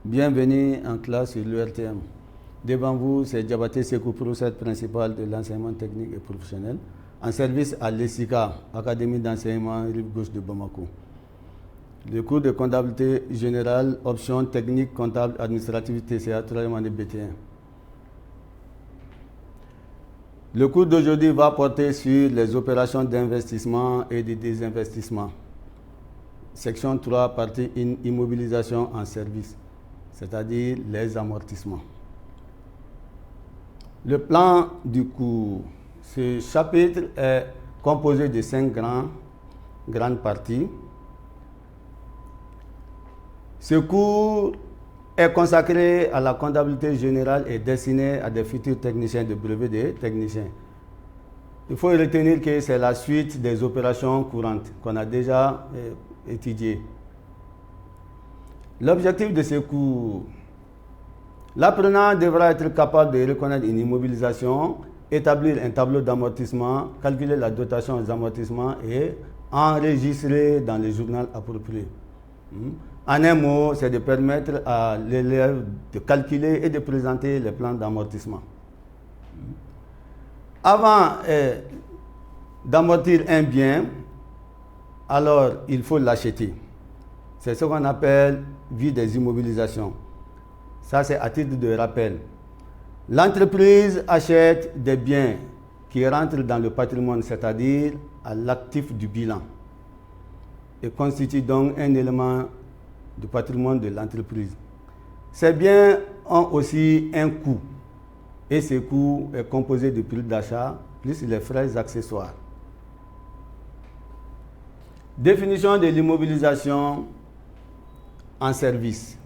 Bienvenue en classe sur l'URTM. Devant vous, c'est Diabaté Sekou, professeur principal de l'enseignement technique et professionnel, en service à l'ESICA, Académie d'enseignement rive gauche de Bamako. Le cours de comptabilité générale, option technique, comptable, administrative, TCA, troisième année BT1. Le cours d'aujourd'hui va porter sur les opérations d'investissement et de désinvestissement. Section 3, partie 1, immobilisation en service, c'est-à-dire les amortissements. Le plan du cours. Ce chapitre est composé de 5 grandes parties. Ce cours est consacré à la comptabilité générale et destiné à des futurs techniciens de brevet de techniciens. Il faut retenir que c'est la suite des opérations courantes qu'on a déjà étudiées. L'objectif de ce cours: l'apprenant devra être capable de reconnaître une immobilisation, établir un tableau d'amortissement, calculer la dotation aux amortissements et enregistrer dans le journal approprié. En un mot, c'est de permettre à l'élève de calculer et de présenter les plans d'amortissement. Avant d'amortir un bien, alors il faut l'acheter. C'est ce qu'on appelle vie des immobilisations. Ça, c'est à titre de rappel. L'entreprise achète des biens qui rentrent dans le patrimoine, c'est-à-dire à l'actif du bilan, et constituent donc un élément du patrimoine de l'entreprise. Ces biens ont aussi un coût, et ce coût est composé du prix d'achat plus les frais accessoires. Définition de l'immobilisation en service.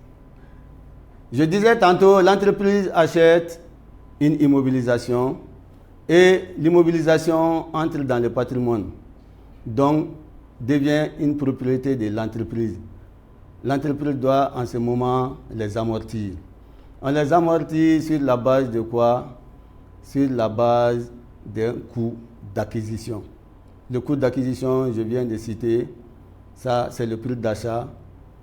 Je disais tantôt, l'entreprise achète une immobilisation et l'immobilisation entre dans le patrimoine, donc devient une propriété de l'entreprise. L'entreprise doit en ce moment les amortir. On les amortit sur la base de quoi? Sur la base d'un coût d'acquisition. Le coût d'acquisition, je viens de citer, ça c'est le prix d'achat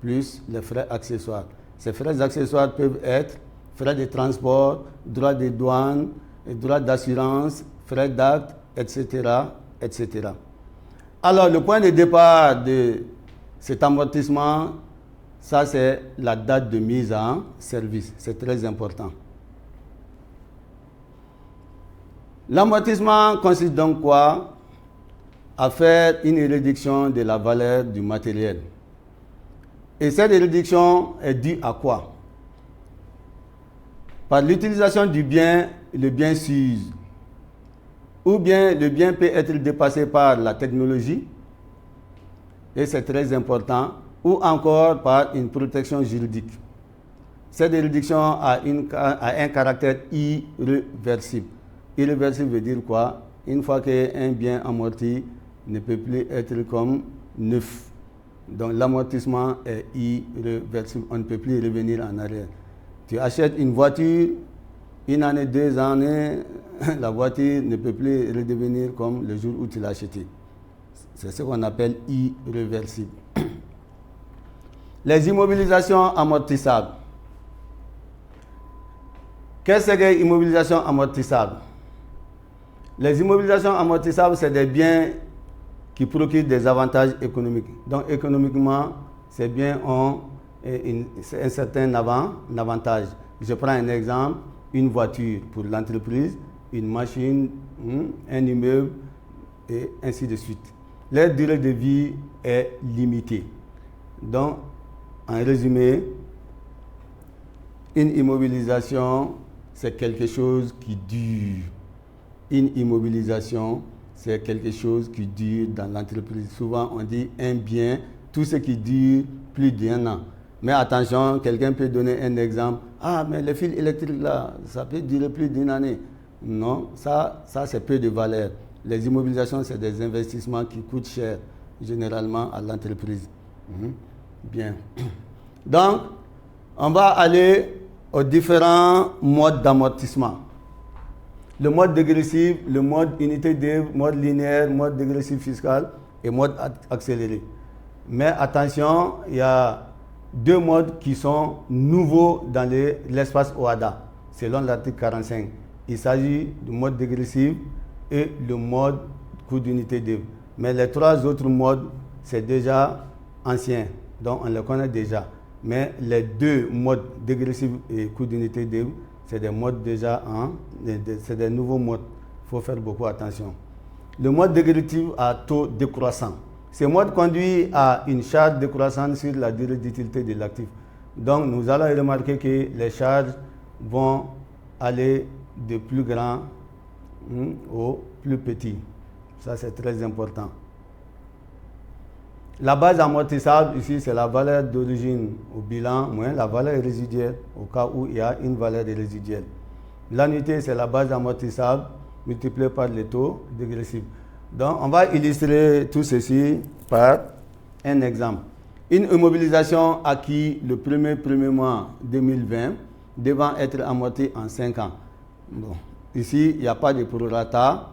plus les frais accessoires. Ces frais accessoires peuvent être frais de transport, droits de douane, droits d'assurance, frais d'acte, etc., etc. Alors, le point de départ de cet amortissement, ça c'est la date de mise en service. C'est très important. L'amortissement consiste donc quoi? À faire une réduction de la valeur du matériel. Et cette réduction est due à quoi? Par l'utilisation du bien, le bien s'use. Ou bien le bien peut être dépassé par la technologie, et c'est très important, ou encore par une protection juridique. Cette réduction a un caractère irréversible. Irréversible veut dire quoi? Une fois qu'un bien amorti ne peut plus être comme neuf. Donc l'amortissement est irréversible, on ne peut plus revenir en arrière. Tu achètes une voiture, une année, 2 années, la voiture ne peut plus redevenir comme le jour où tu l'as achetée. C'est ce qu'on appelle irréversible. Les immobilisations amortissables. Qu'est-ce que l'immobilisation amortissable? Les immobilisations amortissables, c'est des biens qui procurent des avantages économiques. Donc économiquement, ces biens ont un certain avantage. Je prends un exemple, une voiture pour l'entreprise, une machine, un immeuble, et ainsi de suite. Leur durée de vie est limitée. Donc, en résumé, une immobilisation, c'est quelque chose qui dure. Une immobilisation, c'est quelque chose qui dure dans l'entreprise. Souvent, on dit un bien, tout ce qui dure plus d'1 an. Mais attention, quelqu'un peut donner un exemple. Ah, mais les fils électriques là, ça peut durer plus d'1 année. Non, ça c'est peu de valeur. Les immobilisations, c'est des investissements qui coûtent cher, généralement, à l'entreprise. Bien. Donc, on va aller aux différents modes d'amortissement. Le mode dégressif, le mode unité d'œuvre, mode linéaire, mode dégressif fiscal et mode accéléré. Mais attention, il y a deux modes qui sont nouveaux dans l'espace OHADA, selon l'article 45. Il s'agit du mode dégressif et le mode coût d'unité d'œuvre. Mais les trois autres modes, c'est déjà ancien, donc on les connaît déjà. Mais les deux modes dégressif et coût d'unité d'œuvre, c'est des modes déjà, c'est des nouveaux modes. Il faut faire beaucoup attention. Le mode dégressif à taux décroissant. Ce mode conduit à une charge décroissante sur la durée d'utilité de l'actif. Donc nous allons remarquer que les charges vont aller de plus grand au plus petit. Ça c'est très important. La base amortissable ici c'est la valeur d'origine au bilan moins la valeur résiduelle au cas où il y a une valeur résiduelle. L'annuité c'est la base amortissable multipliée par le taux dégressif. Donc on va illustrer tout ceci par un exemple. Une immobilisation acquise le 1er mois 2020 devant être amortie en 5 ans. Bon. Ici, il n'y a pas de prorata.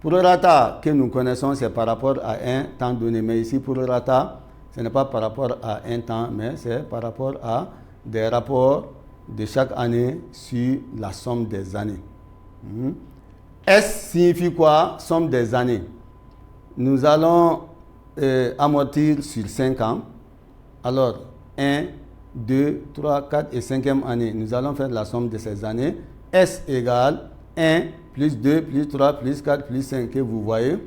Prorata que nous connaissons, c'est par rapport à un temps donné. Mais ici, prorata, ce n'est pas par rapport à un temps, mais c'est par rapport à des rapports de chaque année sur la somme des années. S signifie quoi? Somme des années. Nous allons amortir sur 5 ans. Alors, 1, 2, 3, 4 et 5e année. Nous allons faire la somme de ces années. S égale 1 plus 2 plus 3 plus 4 plus 5 que vous voyez.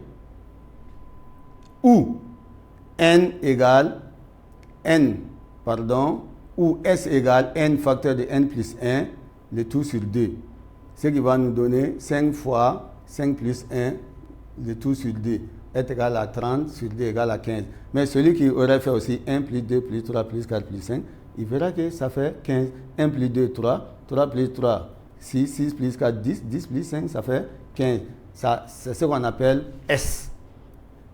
Ou N égale ou S égale N facteur de N plus 1, le tout sur 2. Ce qui va nous donner 5 fois 5 plus 1, le tout sur 2. Est égal à 30 sur 2 égale à 15. Mais celui qui aurait fait aussi 1 plus 2 plus 3 plus 4 plus 5, il verra que ça fait 15. 1 plus 2, 3. 3 plus 3, 6. 6 plus 4, 10. 10 plus 5, ça fait 15. Ça, c'est ce qu'on appelle S.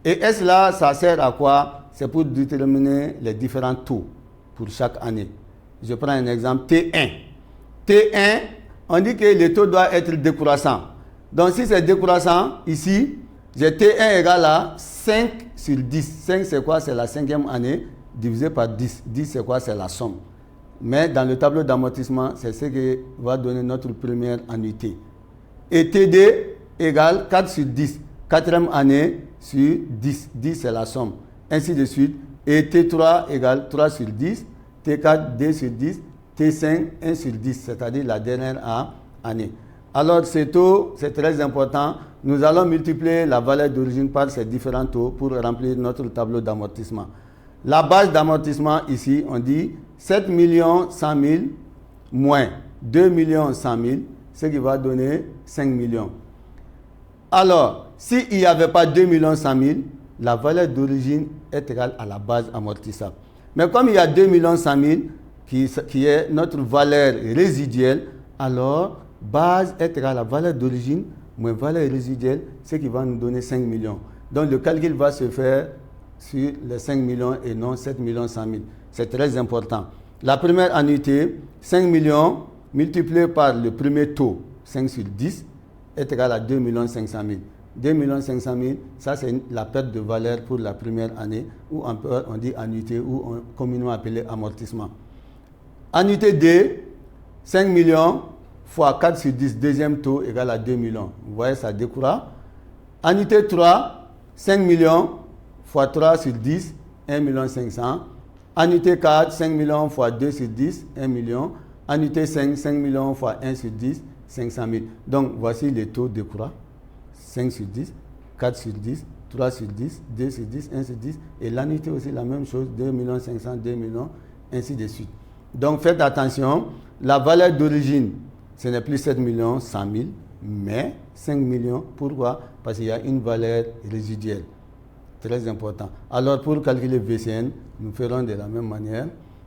Et S là, ça sert à quoi? C'est pour déterminer les différents taux pour chaque année. Je prends un exemple, T1. T1, on dit que le taux doit être décroissant. Donc si c'est décroissant, ici, j'ai T1 égale à 5 sur 10. 5 c'est quoi? C'est la 5e année divisé par 10. 10 c'est quoi? C'est la somme. Mais dans le tableau d'amortissement, c'est ce qui va donner notre première annuité. Et TD égale 4 sur 10. 4e année sur 10. 10 c'est la somme. Ainsi de suite. Et T3 égale 3 sur 10. T4, 2 sur 10. T5, 1 sur 10. C'est-à-dire la dernière année. Alors, ces taux, c'est très important. Nous allons multiplier la valeur d'origine par ces différents taux pour remplir notre tableau d'amortissement. La base d'amortissement, ici, on dit 7 100 000 moins 2 100 000, ce qui va donner 5 millions. Alors, s'il n'y avait pas 2 100 000, la valeur d'origine est égale à la base amortissable. Mais comme il y a 2 100 000 qui est notre valeur résiduelle, alors base est égale à valeur d'origine moins valeur résiduelle, ce qui va nous donner 5 millions. Donc le calcul va se faire sur les 5 millions et non 7 100 000. C'est très important. La première annuité, 5 millions multiplié par le premier taux, 5 sur 10, est égal à 2 500 000. 2 500 000, ça c'est la perte de valeur pour la première année, ou on dit annuité, ou communément appelé amortissement. Annuité 2, 5 millions fois 4 sur 10, deuxième taux égale à 2 millions. Vous voyez, ça décroît. Annuité 3, 5 millions fois 3 sur 10, 1 500 000. Annuité 4, 5 millions fois 2 sur 10, 1 million. Annuité 5, 5 millions fois 1 sur 10, 500 000. Donc, voici les taux décroît. 5 sur 10, 4 sur 10, 3 sur 10, 2 sur 10, 1 sur 10. Et l'annuité aussi, la même chose, 2 500 000, 2 millions, ainsi de suite. Donc, faites attention. La valeur d'origine, ce n'est plus 7 100 000, mais 5 millions. Pourquoi? Parce qu'il y a une valeur résiduelle. Très important. Alors, pour calculer VCN, nous ferons de la même manière.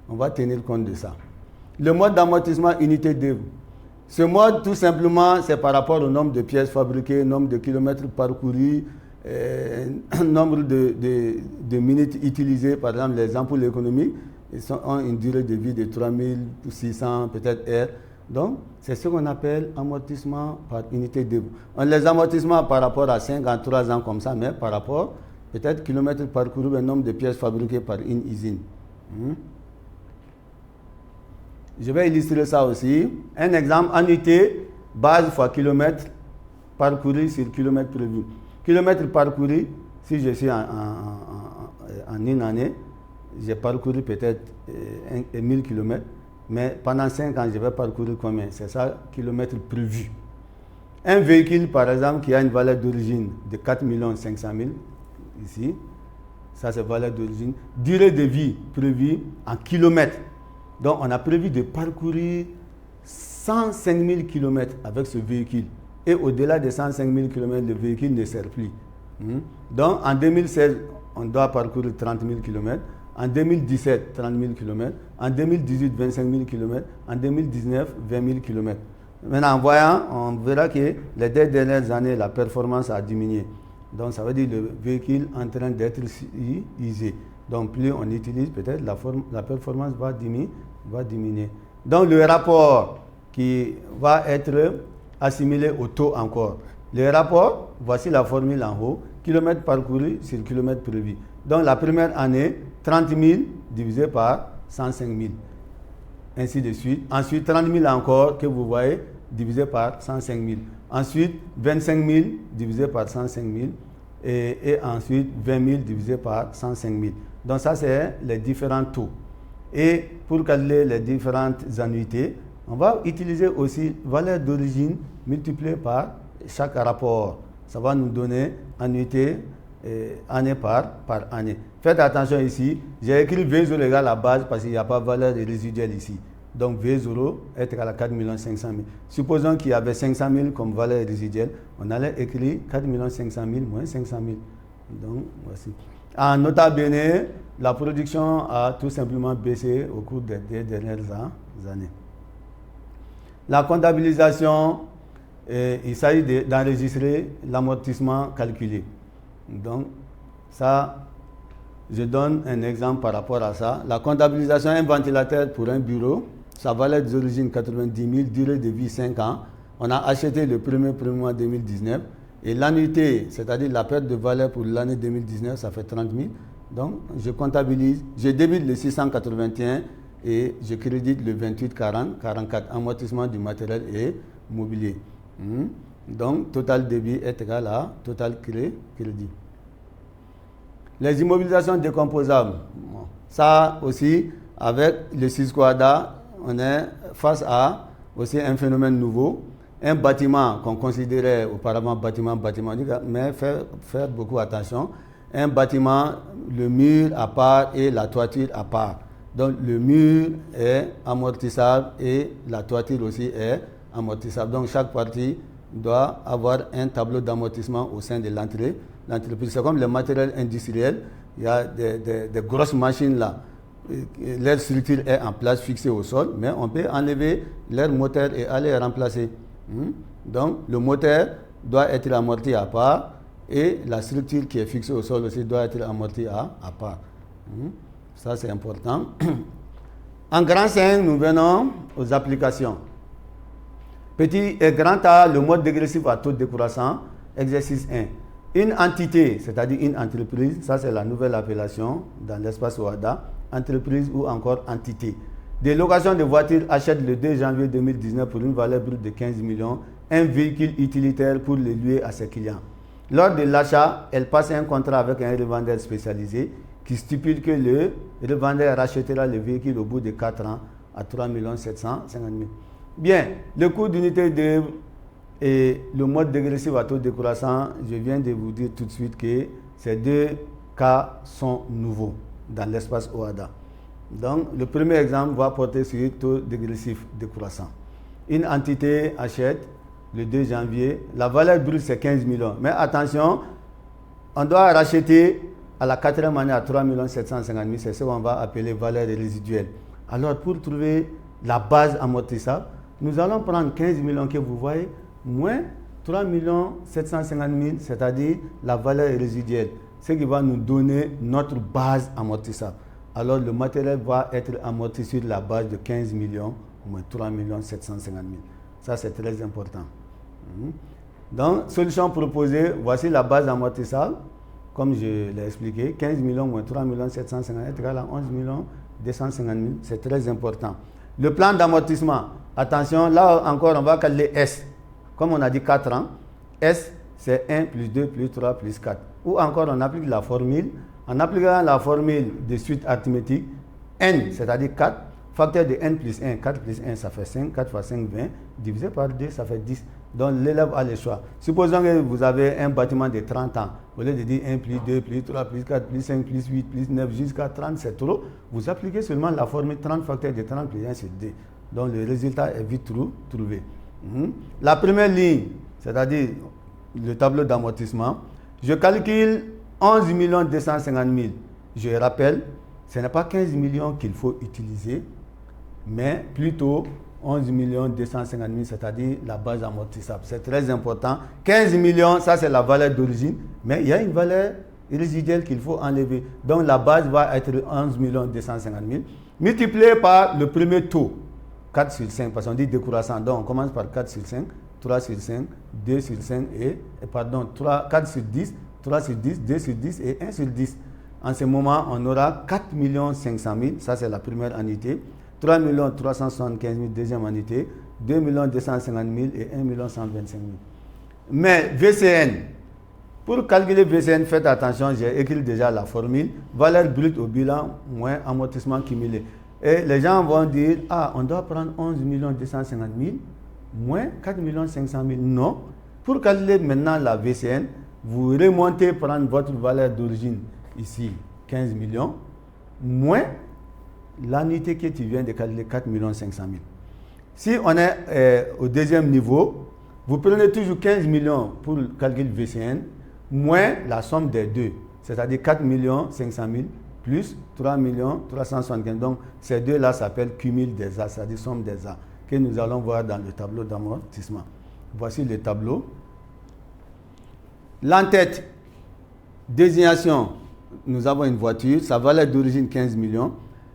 On va tenir compte de ça. Le mode d'amortissement unité d'œuvre. Ce mode, tout simplement, c'est par rapport au nombre de pièces fabriquées, nombre de kilomètres parcourus, nombre de minutes utilisées. Par exemple, les ampoules économiques ont une durée de vie de 3600 peut-être heures. Donc, c'est ce qu'on appelle amortissement par unité d'œuvre. On les amortissements par rapport à 5 ans, 3 ans comme ça, mais par rapport peut-être kilomètres parcourus, le nombre de pièces fabriquées par une usine. Je vais illustrer ça aussi. Un exemple, annuité, base fois kilomètre parcouru sur kilomètre prévu. Kilomètre parcouru, si je suis en une année, j'ai parcouru peut-être 1000 km, mais pendant 5 ans, je vais parcourir combien? C'est ça, kilomètres prévus. Un véhicule, par exemple, qui a une valeur d'origine de 4 500 000, ici, ça c'est valeur d'origine. Durée de vie prévue en kilomètres. Donc, on a prévu de parcourir 105 000 km avec ce véhicule. Et au-delà de 105 000 km, le véhicule ne sert plus. Donc, en 2016, on doit parcourir 30 000 km. En 2017, 30 000 km. En 2018, 25 000 km. En 2019, 20 000 km. Maintenant, en voyant, on verra que les 2 dernières années, la performance a diminué. Donc, ça veut dire que le véhicule est en train d'être usé. Donc, plus on utilise, peut-être la performance va diminuer. Donc, le rapport qui va être assimilé au taux encore. Le rapport, voici la formule en haut, kilomètres parcourus sur kilomètres prévus. Donc, la première année, 30 000 divisé par 105 000. Ainsi de suite. Ensuite, 30 000 encore, que vous voyez, divisé par 105 000. Ensuite, 25 000 divisé par 105 000. Et ensuite, 20 000 divisé par 105 000. Donc, ça, c'est les différents taux. Et pour calculer les différentes annuités, on va utiliser aussi valeur d'origine multipliée par chaque rapport. Ça va nous donner annuité année par année. Faites attention ici, j'ai écrit V0 égale la base parce qu'il n'y a pas de valeur résiduelle ici. Donc V0 est égal à 4 500 000. Supposons qu'il y avait 500 000 comme valeur résiduelle, on allait écrire 4 500 000 moins 500 000. Donc voici. En nota bene, la production a tout simplement baissé au cours des 2 dernières années. La comptabilisation, il s'agit d'enregistrer l'amortissement calculé. Donc, ça, je donne un exemple par rapport à ça. La comptabilisation, un ventilateur pour un bureau, sa valeur d'origine 90 000, durée de vie 5 ans. On a acheté le premier mois 2019. Et l'annuité, c'est-à-dire la perte de valeur pour l'année 2019, ça fait 30 000. Donc, je comptabilise, je débite le 681 et je crédite le 28,40,44, amortissement du matériel et mobilier. Donc, total débit est égal à total crédit. Les immobilisations décomposables. Ça aussi, avec le Sysquada, on est face à aussi un phénomène nouveau. Un bâtiment qu'on considérait auparavant bâtiment, mais faire beaucoup attention. Un bâtiment, le mur à part et la toiture à part. Donc, le mur est amortissable et la toiture aussi est amortissable. Donc, chaque partie doit avoir un tableau d'amortissement au sein de l'entreprise. C'est comme le matériel industriel. Il y a des grosses machines là. Leur structure est en place, fixée au sol, mais on peut enlever leur moteur et aller remplacer. Donc, le moteur doit être amorti à part et la structure qui est fixée au sol aussi doit être amortie à part. Ça, c'est important. En grand 5, nous venons aux applications. Petit et grand A, le mode dégressif à taux décroissant, exercice 1. Une entité, c'est-à-dire une entreprise, ça c'est la nouvelle appellation dans l'espace OHADA, entreprise ou encore entité. Des locations de voitures achètent le 2 janvier 2019 pour une valeur brute de 15 millions, un véhicule utilitaire pour le louer à ses clients. Lors de l'achat, elle passe un contrat avec un revendeur spécialisé qui stipule que le revendeur rachètera le véhicule au bout de 4 ans à 3 750 000. Bien, le coût d'unité d'œuvre et le mode dégressif à taux décroissant, je viens de vous dire tout de suite que ces 2 cas sont nouveaux dans l'espace OHADA. Donc, le premier exemple va porter sur le taux dégressif décroissant. Une entité achète le 2 janvier, la valeur brute c'est 15 millions. Mais attention, on doit racheter à la 4e année à 3 750 000, c'est ce qu'on va appeler valeur résiduelle. Alors, pour trouver la base amortissable, nous allons prendre 15 millions que vous voyez, moins 3 750 000, c'est-à-dire la valeur résiduelle, ce qui va nous donner notre base amortissable. Alors, le matériel va être amorti sur la base de 15 millions, moins 3 750 000. Ça, c'est très important. Donc, solution proposée, voici la base amortissable. Comme je l'ai expliqué, 15 millions moins 3 750 000 est égal à 11 250 000. C'est très important. Le plan d'amortissement, attention, là encore, on va calculer S. Comme on a dit 4 ans, S, c'est 1 plus 2 plus 3 plus 4. Ou encore, on applique la formule. En appliquant la formule de suite arithmétique, N, c'est-à-dire 4, facteur de N plus 1, 4 plus 1, ça fait 5, 4 fois 5, 20, divisé par 2, ça fait 10. Donc, l'élève a le choix. Supposons que vous avez un bâtiment de 30 ans. Au lieu de dire 1 plus 2 plus 3 plus 4 plus 5 plus 8 plus 9 jusqu'à 30, c'est trop. Vous appliquez seulement la formule 30 facteur de 30 plus 1 sur 2. Donc, le résultat est vite trouvé. La première ligne, c'est-à-dire le tableau d'amortissement, je calcule 11 250 000. Je rappelle, ce n'est pas 15 millions qu'il faut utiliser, mais plutôt 11 250 000, c'est-à-dire la base amortissable. C'est très important. 15 millions, ça c'est la valeur d'origine, mais il y a une valeur résiduelle qu'il faut enlever. Donc la base va être 11 250 000, multiplié par le premier taux, 4 sur 5, parce qu'on dit décroissant. Donc on commence par 4 sur 5, 3 sur 5, 2 sur 5 4 sur 10, 3 sur 10, 2 sur 10 et 1 sur 10. En ce moment, on aura 4 500 000, ça c'est la première annuité, 3 375 000, deuxième annuité, 2 250 000 et 1 125 000. Mais VCN, pour calculer VCN, faites attention, j'ai écrit déjà la formule, valeur brute au bilan moins amortissement cumulé. Et les gens vont dire, on doit prendre 11 250 000 moins 4 500 000. Non, pour calculer maintenant la VCN, vous remontez prendre votre valeur d'origine ici, 15 millions, moins l'annuité que tu viens de calculer, 4 500 000. Si on est au deuxième niveau, vous prenez toujours 15 millions pour le calcul VCN, moins la somme des deux, c'est-à-dire 4 500 000 plus 3 375 000. Donc, ces deux-là s'appellent cumul des A, c'est-à-dire somme des A, que nous allons voir dans le tableau d'amortissement. Voici le tableau. L'entête, désignation, nous avons une voiture, sa valeur d'origine 15 millions.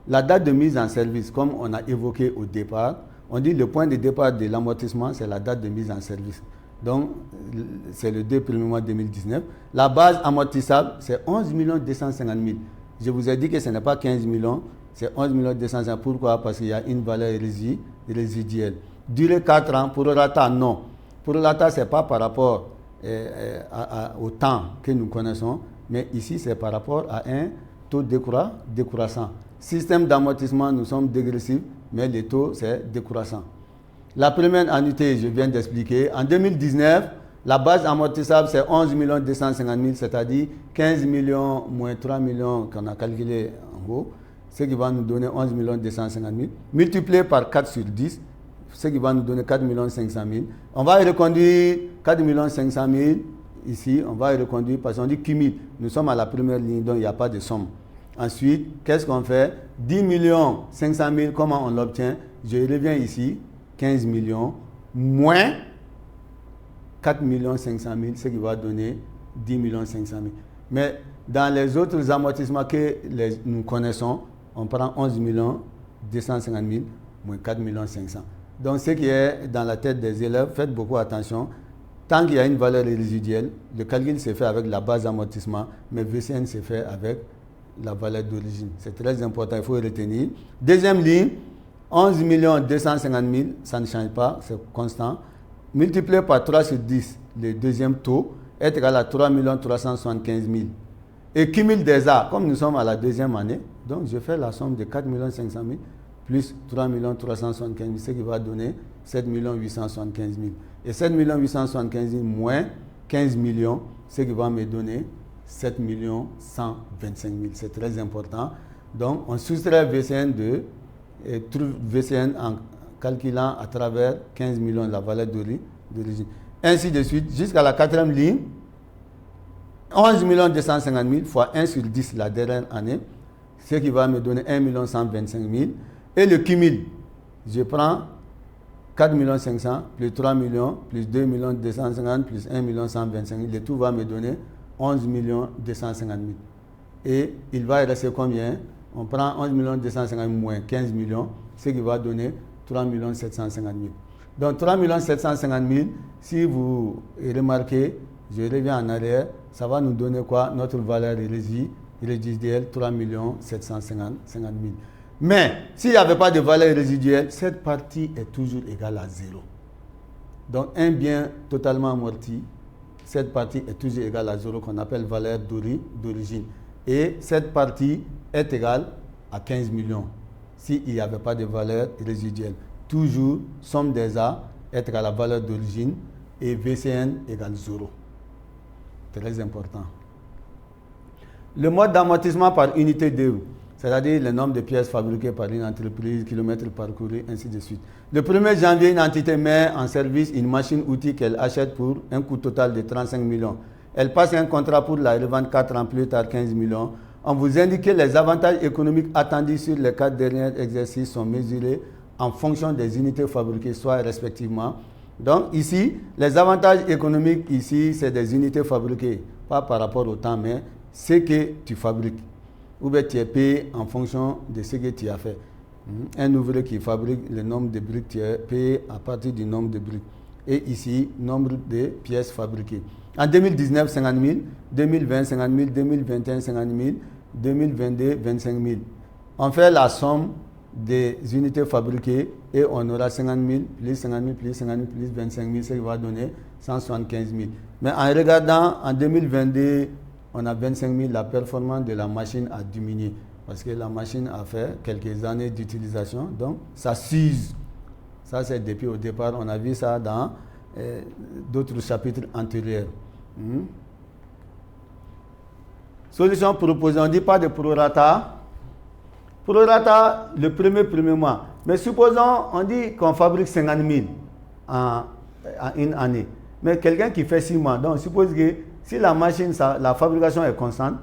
La date de mise en service, comme on a évoqué au départ, on dit le point de départ de l'amortissement, c'est la date de mise en service. Donc, c'est le 2 premiers mois 2019. La base amortissable, c'est 11 250 000. Je vous ai dit que ce n'est pas 15 millions, c'est 11 250 000. Pourquoi? Parce qu'il y a une valeur résiduelle. Durée 4 ans, pour prorata, non. Pour prorata, ce n'est pas par rapport au temps que nous connaissons, mais ici, c'est par rapport à un taux décroissant. Système d'amortissement, nous sommes dégressifs, mais le taux, c'est décroissant. La première annuité, je viens d'expliquer. En 2019, la base amortissable, c'est 11 250 000, c'est-à-dire 15 millions moins 3 millions qu'on a calculé en haut, ce qui va nous donner 11 250 000, multiplié par 4 sur 10, ce qui va nous donner 4 500 000. On va reconduire 4 500 000 ici, on va reconduire parce qu'on dit cumul. Nous sommes à la première ligne, donc il n'y a pas de somme. Ensuite, qu'est-ce qu'on fait? 10 500 000, comment on l'obtient? Je reviens ici, 15 millions, moins 4 500 000, ce qui va donner 10 500 000. Mais dans les autres amortissements que nous connaissons, on prend 11 250 000 moins 4 500 000. Donc, ce qui est dans la tête des élèves, faites beaucoup attention. Tant qu'il y a une valeur résiduelle, le calcul se fait avec la base d'amortissement, mais VCN se fait avec la valeur d'origine. C'est très important, il faut retenir. Deuxième ligne, 11 250 000, ça ne change pas, c'est constant. Multiplié par 3 sur 10, le deuxième taux, est égal à 3 375 000. Et cumul des A, comme nous sommes à la deuxième année, donc je fais la somme de 4 500 000 plus 3 375 000, ce qui va donner 7 875 000. Et 7 875 000 moins 15 millions, ce qui va me donner 7 125 000. C'est très important. Donc, on soustrait VCN et trouve VCN en calculant à travers 15 millions la valeur d'origine. Ainsi de suite, jusqu'à la quatrième ligne, 11 250 000 fois 1 sur 10 la dernière année, ce qui va me donner 1 125 000. Et le cumul, je prends 4 500 plus 3 millions plus 2 250 plus 1 125 000. Le tout va me donner 11 250 000. Et il va rester combien? On prend 11 250 000 moins 15 millions, ce qui va donner 3 750 000. Donc 3 750 000, si vous remarquez, je reviens en arrière, ça va nous donner quoi? Notre valeur résiduelle, 3 750 000. Mais s'il n'y avait pas de valeur résiduelle, cette partie est toujours égale à 0. Donc un bien totalement amorti, cette partie est toujours égale à 0 qu'on appelle valeur d'origine. Et cette partie est égale à 15 millions s'il n'y avait pas de valeur résiduelle. Toujours, somme des A est égale à la valeur d'origine et VCN égale 0. Très important. Le mode d'amortissement par unité d'œuvre, c'est-à-dire le nombre de pièces fabriquées par une entreprise, kilomètres parcourus, ainsi de suite. Le 1er janvier, une entité met en service une machine-outil qu'elle achète pour un coût total de 35 millions. Elle passe un contrat pour la revendre 4 ans plus tard, 15 millions. On vous indique que les avantages économiques attendus sur les 4 derniers exercices sont mesurés en fonction des unités fabriquées, soit respectivement. Donc ici, les avantages économiques, ici, c'est des unités fabriquées, pas par rapport au temps, mais ce que tu fabriques. Ou bien tu es payé en fonction de ce que tu as fait. Un ouvrier qui fabrique le nombre de briques, tu es payé à partir du nombre de briques. Et ici, nombre de pièces fabriquées. En 2019, 50 000, 2020, 50 000, 2021, 50 000, 2022, 25 000. On fait la somme des unités fabriquées et on aura 50 000, plus 50 000, plus 50 000, plus 25 000, ce qui va donner 175 000. Mais en regardant, en 2022, on a 25 000, la performance de la machine a diminué parce que la machine a fait quelques années d'utilisation, donc ça s'use. Ça, c'est depuis au départ, on a vu ça dans d'autres chapitres antérieurs. Solution proposée, on ne dit pas de prorata. Prorata, le premier mois. Mais supposons, on dit qu'on fabrique 50 000 en une année. Mais quelqu'un qui fait 6 mois, donc suppose que si la machine, la fabrication est constante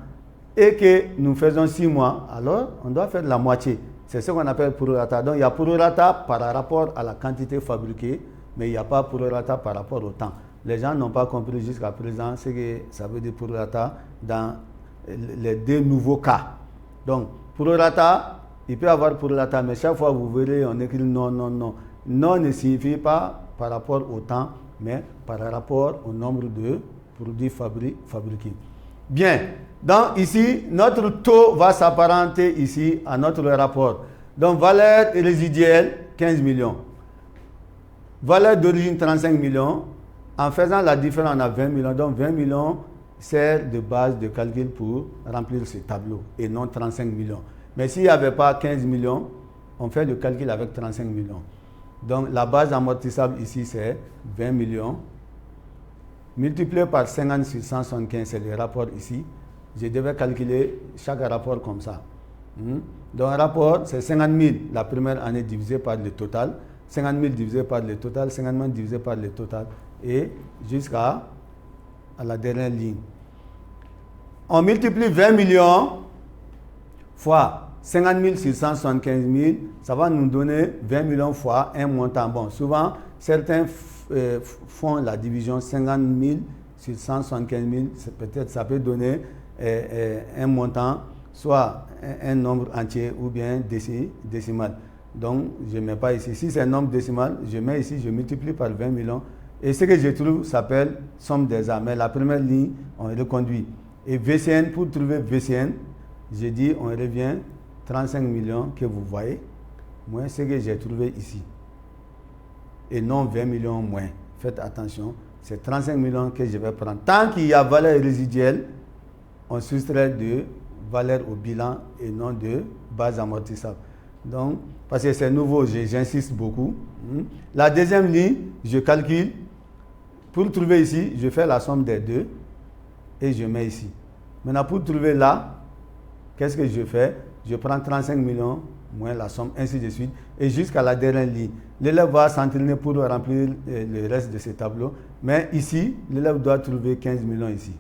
et que nous faisons 6 mois, alors on doit faire la moitié. C'est ce qu'on appelle prorata. Donc il y a prorata par rapport à la quantité fabriquée, mais il n'y a pas prorata par rapport au temps. Les gens n'ont pas compris jusqu'à présent ce que ça veut dire prorata dans les 2 nouveaux cas. Donc prorata, il peut y avoir prorata, mais chaque fois vous verrez, on écrit non, non, non. Non ne signifie pas par rapport au temps, mais par rapport au nombre de produits fabriqués. Bien, donc ici, notre taux va s'apparenter ici à notre rapport. Donc valeur résiduelle, 15 millions. Valeur d'origine, 35 millions. En faisant la différence, on a 20 millions. Donc 20 millions sert de base de calcul pour remplir ce tableau et non 35 millions. Mais s'il n'y avait pas 15 millions, on fait le calcul avec 35 millions. Donc la base amortissable ici, c'est 20 millions. Multiplié par 50 sur 175, c'est le rapport ici. Je devais calculer chaque rapport comme ça. Donc un rapport, c'est 50 000 la première année divisé par le total. 50 000 divisé par le total, 50 000 divisé par le total. Et jusqu'à la dernière ligne. On multiplie 20 millions fois 50 000 sur 175 000. Ça va nous donner 20 millions fois un montant. Bon, souvent, certains font la division 50 000 sur 175 000, peut-être ça peut donner un montant, soit un nombre entier ou bien décimal. Donc, je ne mets pas ici. Si c'est un nombre décimal, je mets ici, je multiplie par 20 millions. Et ce que je trouve s'appelle somme des A. Mais la première ligne, on reconduit. Et VCN, pour trouver VCN, j'ai dit, on revient 35 millions que vous voyez, moins ce que j'ai trouvé ici. Et non 20 millions moins. Faites attention, c'est 35 millions que je vais prendre. Tant qu'il y a valeur résiduelle, on soustrait de valeur au bilan et non de base amortissable. Donc, parce que c'est nouveau, j'insiste beaucoup. La deuxième ligne, je calcule. Pour trouver ici, je fais la somme des deux et je mets ici. Maintenant, pour trouver là, qu'est-ce que je fais? Je prends 35 millions moins la somme, ainsi de suite, et jusqu'à la dernière ligne. L'élève va s'entraîner pour remplir le reste de ce tableau, mais ici, l'élève doit trouver 15 millions ici,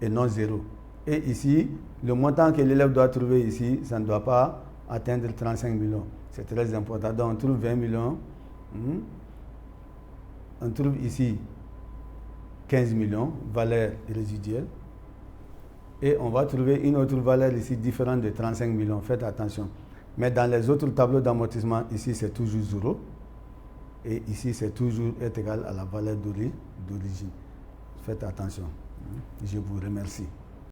et non 0. Et ici, le montant que l'élève doit trouver ici, ça ne doit pas atteindre 35 millions. C'est très important. Donc, on trouve 20 millions. On trouve ici 15 millions, valeur résiduelle. Et on va trouver une autre valeur ici différente de 35 millions. Faites attention. Mais dans les autres tableaux d'amortissement, ici c'est toujours 0. Et ici c'est toujours égal à la valeur d'origine. Faites attention. Je vous remercie.